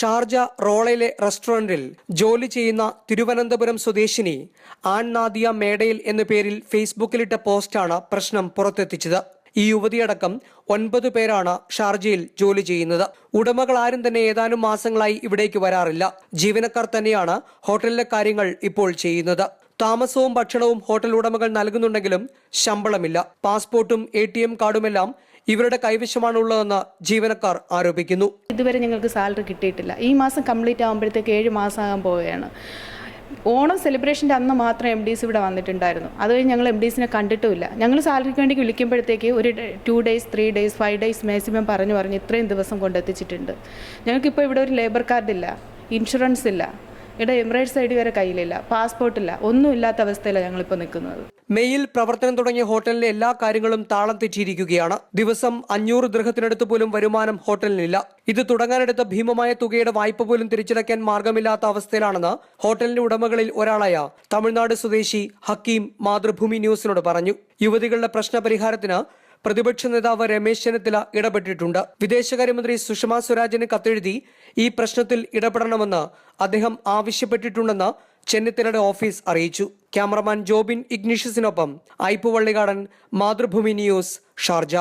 Sharjah റോളയിലെ റെസ്റ്റോറന്റിൽ ജോലി ചെയ്യുന്ന തിരുവനന്തപുരം സ്വദേശിനി ആൻനാദിയ മേഡയിൽ എന്ന പേരിൽ ഫേസ്ബുക്കിലിട്ട പോസ്റ്റാണ് പ്രശ്നം പുറത്തെത്തിച്ചത്. ഈ യുവതിയടക്കം 9 പേരാണ് ഷാർജയിൽ ജോലി ചെയ്യുന്നത്. ഉടമകൾ ആരും തന്നെ ഏതാനും മാസങ്ങളായി ഇവിടേക്ക് വരാറില്ല. ജീവനക്കാർ തന്നെയാണ് ഹോട്ടലിലെ കാര്യങ്ങൾ ഇപ്പോൾ ചെയ്യുന്നത്. താമസവും ഭക്ഷണവും ഹോട്ടൽ ഉടമകൾ നൽകുന്നുണ്ടെങ്കിലും ശമ്പളമില്ല. പാസ്പോർട്ടും ATM കാർഡുമെല്ലാം ഇവരുടെ കൈവശമാണുള്ളതെന്ന് ജീവനക്കാർ ആരോപിക്കുന്നു. ഇതുവരെ ഞങ്ങൾക്ക് സാലറി കിട്ടിയിട്ടില്ല. ഈ മാസം കംപ്ലീറ്റ് ആകുമ്പോഴത്തേക്ക് 7 മാസമാകാൻ പോവുകയാണ്. ഓണം സെലിബ്രേഷൻ്റെ അന്ന് മാത്രം MDs ഇവിടെ വന്നിട്ടുണ്ടായിരുന്നു. അത് കഴിഞ്ഞ് ഞങ്ങൾ MDസിനെ കണ്ടിട്ടുമില്ല. ഞങ്ങൾ സാലറിക്ക് വേണ്ടി വിളിക്കുമ്പോഴത്തേക്ക് ഒരു 2 days 3 days 5 days മാക്സിമം പറഞ്ഞ് ഇത്രയും ദിവസം കൊണ്ടെത്തിച്ചിട്ടുണ്ട്. ഞങ്ങൾക്കിപ്പോൾ ഇവിടെ ഒരു ലേബർ കാർഡില്ല, ഇൻഷുറൻസ് ഇല്ല, ഇവിടെ എമിറേറ്റ്സ് ID വരെ കയ്യിലില്ല, പാസ്പോർട്ടില്ല, ഒന്നും ഇല്ലാത്ത അവസ്ഥയിലാണ് ഞങ്ങളിപ്പോൾ നിൽക്കുന്നത്. മെയിൽ പ്രവർത്തനം തുടങ്ങിയ ഹോട്ടലിലെ എല്ലാ കാര്യങ്ങളും താളം തെറ്റിയിരിക്കുകയാണ്. ദിവസം 500 ദിർഹത്തിനടുത്ത് പോലും വരുമാനം ഹോട്ടലിനില്ല. ഇത് തുടങ്ങാനെടുത്ത ഭീമമായ തുകയുടെ വായ്പ പോലും തിരിച്ചടയ്ക്കാൻ മാർഗമില്ലാത്ത അവസ്ഥയിലാണെന്ന് ഹോട്ടലിന്റെ ഉടമകളിൽ ഒരാളായ തമിഴ്നാട് സ്വദേശി ഹക്കീം മാതൃഭൂമി ന്യൂസിനോട് പറഞ്ഞു. യുവതികളുടെ പ്രശ്നപരിഹാരത്തിന് പ്രതിപക്ഷ നേതാവ് രമേശ് ചെന്നിത്തല ഇടപെട്ടിട്ടുണ്ട്. വിദേശകാര്യമന്ത്രി സുഷമ സ്വരാജിന് കത്തെഴുതി ഈ പ്രശ്നത്തിൽ ഇടപെടണമെന്ന് അദ്ദേഹം ആവശ്യപ്പെട്ടിട്ടുണ്ടെന്ന് ചെന്നിത്തലയുടെ ഓഫീസ് അറിയിച്ചു. ക്യാമറമാൻ ജോബിൻ ഇഗ്നീഷ്യസിനൊപ്പം ഐപ്പു വള്ളികാടൻ, മാതൃഭൂമി ന്യൂസ്, ഷാർജ.